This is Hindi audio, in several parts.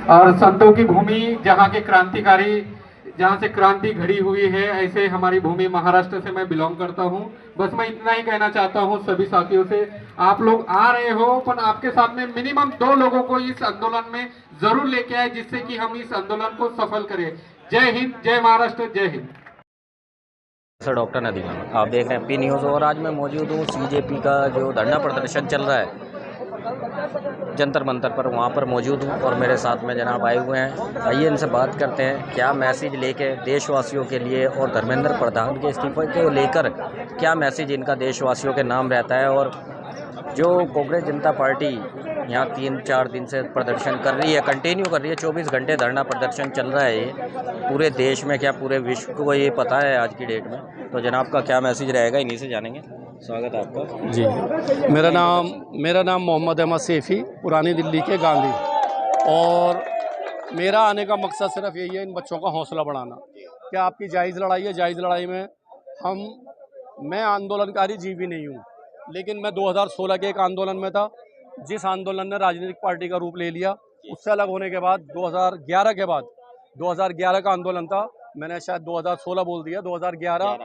और संतों की भूमि, जहाँ के क्रांतिकारी, जहाँ से क्रांति घड़ी हुई है, ऐसे हमारी भूमि महाराष्ट्र से मैं बिलोंग करता हूँ। बस मैं इतना ही कहना चाहता हूँ सभी साथियों से, आप लोग आ रहे हो पर आपके साथ में मिनिमम 2 लोगों को इस आंदोलन में जरूर लेके आए, जिससे कि हम इस आंदोलन को सफल करें। जय हिंद, जय महाराष्ट्र, जय हिंद। सर डॉक्टर नदीम, आप देख रहे हैं पी न्यूज़ और आज मैं मौजूद हूँ सीजेपी का जो धरना प्रदर्शन चल रहा है जंतर मंतर पर, वहाँ पर मौजूद हूँ और मेरे साथ में जनाब आए हुए हैं। आइए इनसे बात करते हैं क्या मैसेज लेके देशवासियों के लिए और धर्मेंद्र प्रधान के इस्तीफे को लेकर क्या मैसेज इनका देशवासियों के नाम रहता है। और जो कांग्रेस जनता पार्टी यहाँ 3-4 दिन से प्रदर्शन कर रही है, कंटिन्यू कर रही है, 24 घंटे धरना प्रदर्शन चल रहा है ये पूरे देश में, क्या पूरे विश्व को ये पता है आज की डेट में। तो जनाब का क्या मैसेज रहेगा इन्हीं से जानेंगे। स्वागत है आपका जी। मेरा नाम मोहम्मद अहमद सैफ़ी, पुरानी दिल्ली के गांधी। और मेरा आने का मकसद सिर्फ यही है, इन बच्चों का हौसला बढ़ाना। क्या आपकी जायज़ लड़ाई है, जायज़ लड़ाई में मैं आंदोलनकारी जीव भी नहीं हूँ, लेकिन मैं 2016 के एक आंदोलन में था, जिस आंदोलन ने राजनीतिक पार्टी का रूप ले लिया। उससे अलग होने के बाद 2011 के बाद 2011 का आंदोलन था, मैंने शायद 2016 बोल दिया, 2011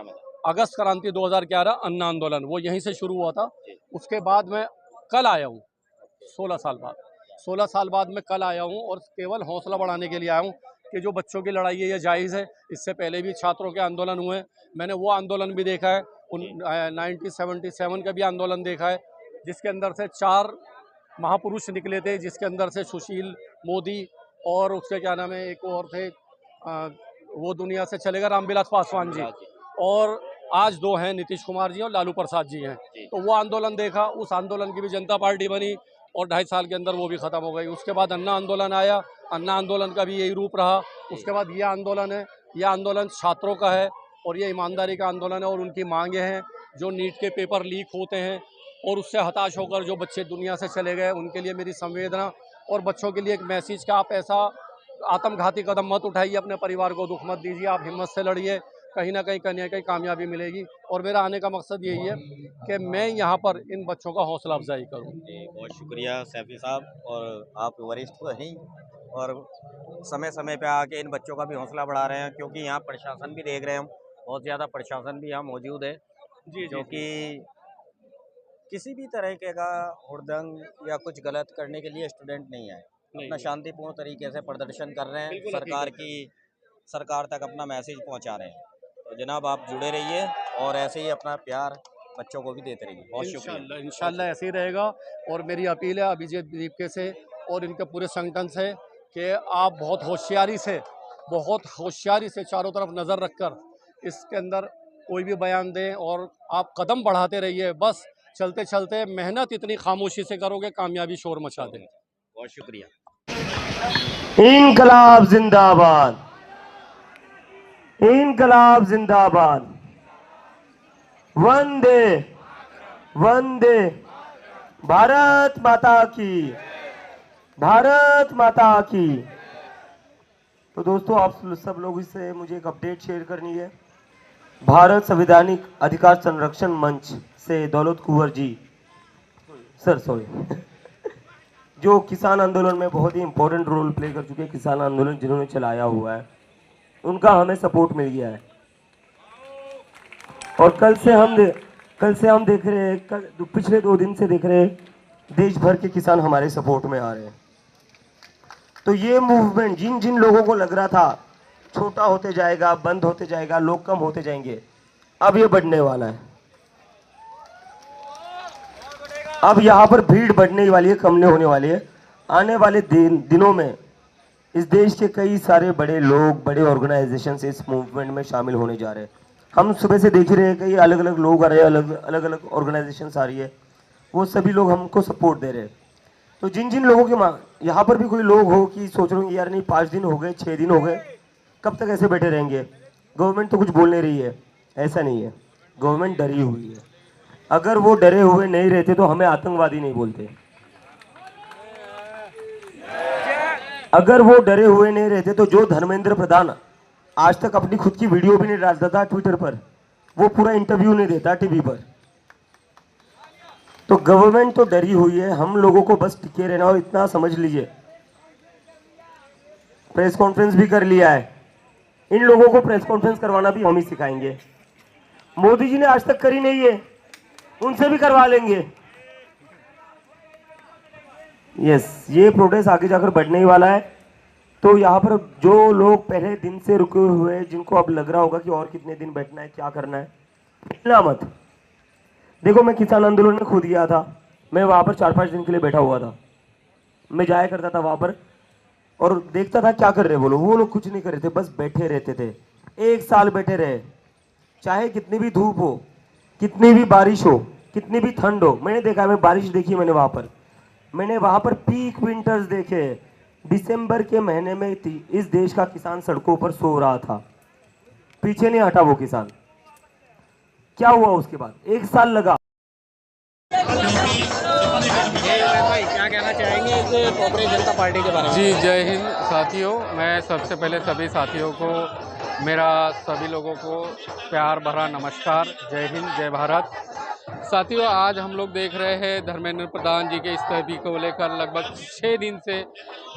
अगस्त क्रांति 2011 अन्ना आंदोलन, वो यहीं से शुरू हुआ था। उसके बाद मैं कल आया हूँ, 16 साल बाद मैं कल आया हूँ और केवल हौसला बढ़ाने के लिए आया हूँ कि जो बच्चों की लड़ाई है ये जायज़ है। इससे पहले भी छात्रों के आंदोलन हुए, मैंने वो आंदोलन भी देखा है, 1977 का भी आंदोलन देखा है, जिसके अंदर से 4 महापुरुष निकले थे, जिसके अंदर से सुशील मोदी और उसके क्या नाम है एक और थे, वो दुनिया से चले गए, रामविलास पासवान जी। और आज 2 हैं, नीतीश कुमार जी और लालू प्रसाद जी हैं। तो वो आंदोलन देखा, उस आंदोलन की भी जनता पार्टी बनी और 2.5 साल के अंदर वो भी ख़त्म हो गई। उसके बाद अन्ना आंदोलन आया, अन्ना आंदोलन का भी यही रूप रहा। उसके बाद ये आंदोलन है, ये आंदोलन छात्रों का है और ये ईमानदारी का आंदोलन है और उनकी मांगें हैं। जो नीट के पेपर लीक होते हैं और उससे हताश होकर जो बच्चे दुनिया से चले गए, उनके लिए मेरी संवेदना और बच्चों के लिए एक मैसेज कि आप ऐसा आत्मघाती कदम मत उठाइए, अपने परिवार को दुख मत दीजिए, आप हिम्मत से लड़िए, कहीं ना कहीं कामयाबी मिलेगी। और मेरा आने का मकसद यही है कि मैं यहाँ पर इन बच्चों का हौसला अफजाई करूँ। बहुत शुक्रिया सैफी साहब, और आप वरिष्ठ तो हैं और समय समय पे आके इन बच्चों का भी हौसला बढ़ा रहे हैं, क्योंकि यहाँ प्रशासन भी देख रहे हैं हम, बहुत ज़्यादा प्रशासन भी यहाँ मौजूद है जी जो कि किसी भी तरीके का हुड़दंग या कुछ गलत करने के लिए स्टूडेंट नहीं आए, अपना शांतिपूर्ण तरीके से प्रदर्शन कर रहे हैं, सरकार तक अपना मैसेज पहुंचा रहे हैं। तो जनाब आप जुड़े रहिए और ऐसे ही अपना प्यार बच्चों को भी देते रहिए। बहुत शुक्रिया। इंशाल्लाह ऐसे ही रहेगा। और मेरी अपील है अभिजीत दीपके से और इनके पूरे संगठन से कि आप बहुत होशियारी से चारों तरफ नज़र रखकर इसके अंदर कोई भी बयान दें और आप कदम बढ़ाते रहिए। बस चलते चलते मेहनत इतनी खामोशी से करोगे, कामयाबी शोर मचा दें। बहुत शुक्रिया। इनकलाब जिंदाबाद, इनकलाब जिंदाबाद, वंदे वंदे, भारत माता की, भारत माता की। तो दोस्तों आप सब लोगों से मुझे एक अपडेट शेयर करनी है। भारत संवैधानिक अधिकार संरक्षण मंच से दौलत कुंवर जी जो किसान आंदोलन में बहुत ही इंपॉर्टेंट रोल प्ले कर चुके हैं, किसान आंदोलन जिन्होंने चलाया हुआ है, उनका हमें सपोर्ट मिल गया है। और कल से हम देख रहे हैं, पिछले 2 दिन से देख रहे हैं, देश भर के किसान हमारे सपोर्ट में आ रहे हैं। तो ये मूवमेंट जिन जिन लोगों को लग रहा था छोटा होते जाएगा, बंद होते जाएगा, लोग कम होते जाएंगे, अब ये बढ़ने वाला है। अब यहाँ पर भीड़ बढ़ने वाली है, कम नहीं होने वाली है। आने वाले दिनों में इस देश के कई सारे बड़े लोग, बड़े ऑर्गेनाइजेशन इस मूवमेंट में शामिल होने जा रहे हैं। हम सुबह से देख रहे हैं कई अलग अलग लोग आ रहे हैं, अलग अलग ऑर्गेनाइजेशन आ रही है, वो सभी लोग हमको सपोर्ट दे रहे हैं। तो जिन जिन लोगों के यहाँ पर भी कोई लोग हो कि सोच रहे हो यार नहीं 5 दिन हो गए, 6 दिन हो गए, कब तक ऐसे बैठे रहेंगे, गवर्नमेंट तो कुछ बोल नहीं रही है, ऐसा नहीं है, गवर्नमेंट डरी हुई है। अगर वो डरे हुए नहीं रहते तो हमें आतंकवादी नहीं बोलते। अगर वो डरे हुए नहीं रहते तो जो धर्मेंद्र प्रधान आज तक अपनी खुद की वीडियो भी नहीं डालता था ट्विटर पर, वो पूरा इंटरव्यू नहीं देता टीवी पर। तो गवर्नमेंट तो डरी हुई है, हम लोगों को बस टिके रहना। और इतना समझ लीजिए प्रेस कॉन्फ्रेंस भी कर लिया है। इन लोगों को प्रेस कॉन्फ्रेंस करवाना भी हम ही सिखाएंगे। मोदी जी ने आज तक करी नहीं है, उनसे भी करवा लेंगे। यस, ये प्रोटेस्ट आगे जाकर बढ़ने ही वाला है। तो यहाँ पर जो लोग पहले दिन से रुके हुए, जिनको अब लग रहा होगा कि और कितने दिन बैठना है, क्या करना है, हिलना मत। देखो, मैं किसान आंदोलन में खुद गया था, मैं वहाँ पर 4-5 दिन के लिए बैठा हुआ था। मैं जाया करता था वहाँ पर और देखता था क्या कर रहे वो लोग कुछ नहीं कर रहे थे, बस बैठे रहते थे। 1 साल बैठे रहे, चाहे कितनी भी धूप हो, कितनी भी बारिश हो, कितनी भी ठंड हो। मैंने देखा, मैं बारिश देखी, मैंने वहाँ पर पीक विंटर्स देखे। दिसंबर के महीने में इस देश का किसान सड़कों पर सो रहा था, पीछे नहीं हटा वो किसान। क्या हुआ उसके बाद? 1 साल लगा। भाई क्या कहना चाहेंगे इस कांग्रेस जनता पार्टी के बारे में? जी, जय हिंद साथियों। मैं सबसे पहले सभी साथियों को, मेरा सभी लोगों को प्यार भरा नमस्कार। जय हिंद, जय भारत। साथियों, आज हम लोग देख रहे हैं धर्मेंद्र प्रधान जी के इस्तीफे को लेकर लगभग 6 दिन से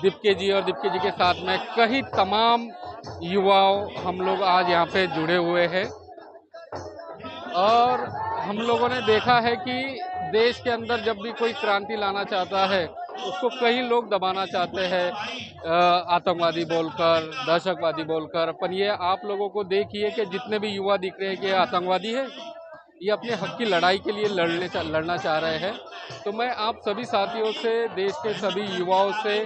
दीपके जी और दीपके जी के साथ में कई तमाम युवाओं हम लोग आज यहाँ पे जुड़े हुए हैं। और हम लोगों ने देखा है कि देश के अंदर जब भी कोई क्रांति लाना चाहता है, उसको कई लोग दबाना चाहते हैं, आतंकवादी बोलकर, दहशतवादी बोलकर। पर ये आप लोगों को देखिए कि जितने भी युवा दिख रहे हैं कि ये आतंकवादी है, ये अपने हक की लड़ाई के लिए लड़ना चाह रहे हैं। तो मैं आप सभी साथियों से, देश के सभी युवाओं से,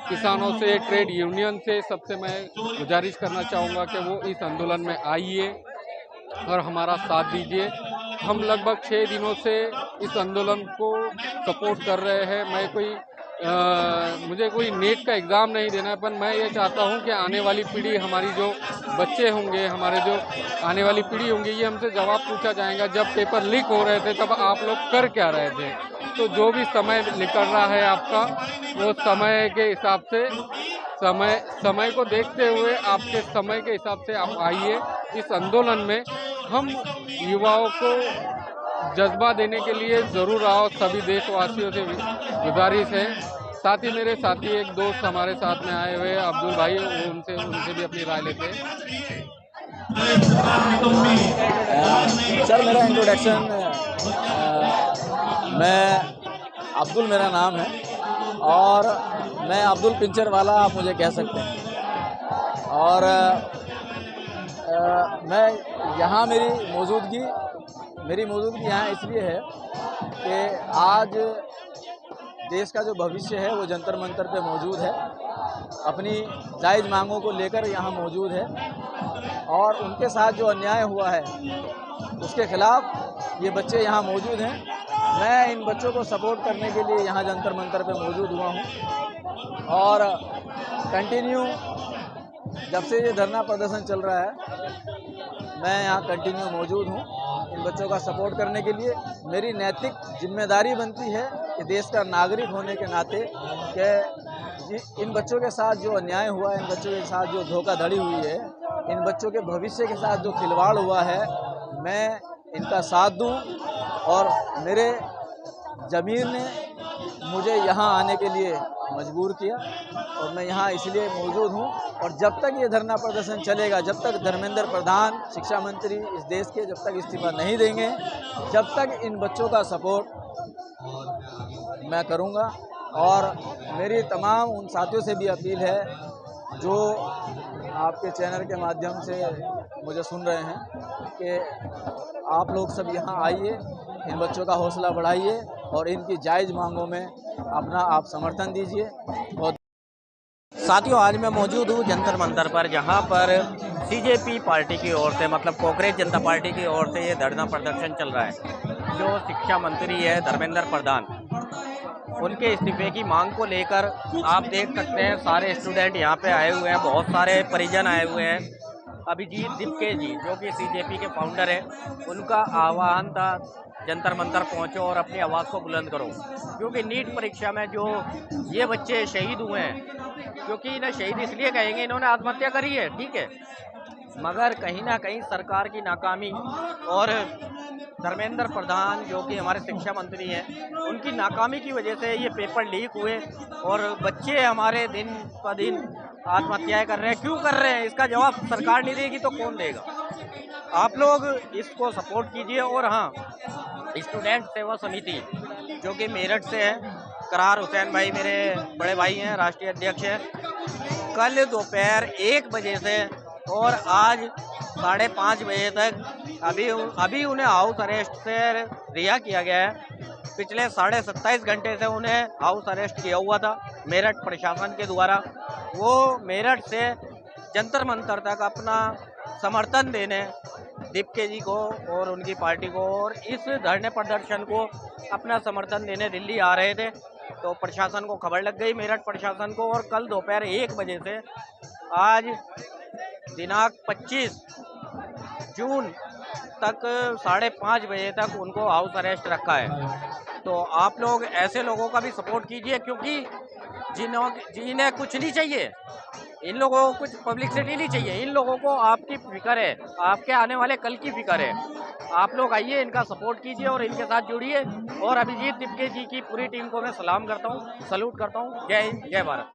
किसानों से, ट्रेड यूनियन से, सबसे मैं गुजारिश करना चाहूँगा कि वो इस आंदोलन में आइए और हमारा साथ दीजिए। हम लगभग 6 दिनों से इस आंदोलन को सपोर्ट कर रहे हैं। मुझे कोई नेट का एग्ज़ाम नहीं देना है, पर मैं ये चाहता हूँ कि आने वाली पीढ़ी, हमारी जो बच्चे होंगे, हमारे जो आने वाली पीढ़ी होंगी, ये हमसे जवाब पूछा जाएगा, जब पेपर लीक हो रहे थे तब आप लोग कर क्या रहे थे। तो जो भी समय निकल रहा है आपका, वो समय के हिसाब से, समय को देखते हुए, आपके समय के हिसाब से आप आइए इस आंदोलन में। हम युवाओं को जज्बा देने के लिए ज़रूर आओ। सभी देशवासियों से गुजारिश है। साथ ही मेरे साथी एक दोस्त हमारे साथ में आए हुए अब्दुल भाई, उनसे भी अपनी राय लेते हैं। सर, मेरा इंट्रोडक्शन, मैं अब्दुल मेरा नाम है और मैं अब्दुल पिंचर वाला आप मुझे कह सकते हैं। और मैं यहाँ मेरी मौजूदगी यहाँ इसलिए है कि आज देश का जो भविष्य है वो जंतर मंतर पे मौजूद है, अपनी जायज़ मांगों को लेकर यहाँ मौजूद है और उनके साथ जो अन्याय हुआ है उसके खिलाफ ये बच्चे यहाँ मौजूद हैं। मैं इन बच्चों को सपोर्ट करने के लिए यहाँ जंतर मंतर पे मौजूद हुआ हूँ और कंटिन्यू जब से ये धरना प्रदर्शन चल रहा है मैं यहाँ कंटिन्यू मौजूद हूँ इन बच्चों का सपोर्ट करने के लिए। मेरी नैतिक जिम्मेदारी बनती है कि देश का नागरिक होने के नाते कि इन बच्चों के साथ जो अन्याय हुआ है, इन बच्चों के साथ जो धोखाधड़ी हुई है, इन बच्चों के भविष्य के साथ जो खिलवाड़ हुआ है, मैं इनका साथ दूं। और मेरे ज़मीर ने मुझे यहाँ आने के लिए मजबूर किया और मैं यहाँ इसलिए मौजूद हूँ। और जब तक ये धरना प्रदर्शन चलेगा, जब तक धर्मेंद्र प्रधान शिक्षा मंत्री इस देश के जब तक इस्तीफा नहीं देंगे, जब तक इन बच्चों का सपोर्ट मैं करूँगा। और मेरी तमाम उन साथियों से भी अपील है जो आपके चैनल के माध्यम से मुझे सुन रहे हैं कि आप लोग सब यहाँ आइए, इन बच्चों का हौसला बढ़ाइए और इनकी जायज़ मांगों में अपना आप समर्थन दीजिए। बहुत साथियों, आज मैं मौजूद हूँ जंतर मंतर पर, जहाँ पर सीजेपी पार्टी की ओर से, मतलब कांग्रेस जनता पार्टी की ओर से ये धरना प्रदर्शन चल रहा है। जो शिक्षा मंत्री है धर्मेंद्र प्रधान, उनके इस्तीफे की मांग को लेकर आप देख सकते हैं सारे स्टूडेंट यहाँ पे आए हुए हैं, बहुत सारे परिजन आए हुए हैं। अभिजीत दीपके जी जो कि सीजेपी के फाउंडर हैं, उनका आह्वान था जंतर मंतर पहुँचो और अपनी आवाज़ को बुलंद करो, क्योंकि नीट परीक्षा में जो ये बच्चे शहीद हुए हैं, क्योंकि इन्हें शहीद इसलिए कहेंगे, इन्होंने आत्महत्या करी है, ठीक है, मगर कहीं ना कहीं सरकार की नाकामी और धर्मेंद्र प्रधान जो कि हमारे शिक्षा मंत्री हैं, उनकी नाकामी की वजह से ये पेपर लीक हुए और बच्चे हमारे दिन ब दिन आत्महत्याएं कर रहे हैं, क्यों कर रहे हैं, इसका जवाब सरकार नहीं देगी तो कौन देगा। आप लोग इसको सपोर्ट कीजिए। और हाँ, स्टूडेंट सेवा समिति जो कि मेरठ से है, करार हुसैन भाई मेरे बड़े भाई हैं, राष्ट्रीय अध्यक्ष हैं, कल दोपहर 1 बजे से और आज 5:30 बजे तक अभी उन्हें हाउस अरेस्ट से रिहा किया गया है। पिछले 27.5 घंटे से उन्हें हाउस अरेस्ट किया हुआ था मेरठ प्रशासन के द्वारा। वो मेरठ से जंतर मंतर तक अपना समर्थन देने दीपके जी को और उनकी पार्टी को और इस धरने प्रदर्शन को अपना समर्थन देने दिल्ली आ रहे थे। तो प्रशासन को खबर लग गई, मेरठ प्रशासन को, और कल दोपहर 1 बजे से आज दिनांक 25 जून तक 5:30 बजे तक उनको हाउस अरेस्ट रखा है। तो आप लोग ऐसे लोगों का भी सपोर्ट कीजिए, क्योंकि जिन्हें कुछ नहीं चाहिए, इन लोगों को कुछ पब्लिसिटी नहीं चाहिए, इन लोगों को आपकी फिक्र है, आपके आने वाले कल की फिक्र है। आप लोग आइए, इनका सपोर्ट कीजिए और इनके साथ जुड़िए। और अभिजीत दीपके जी की पूरी टीम को मैं सलाम करता हूँ, सल्यूट करता हूँ। जय हिंद, जय भारत।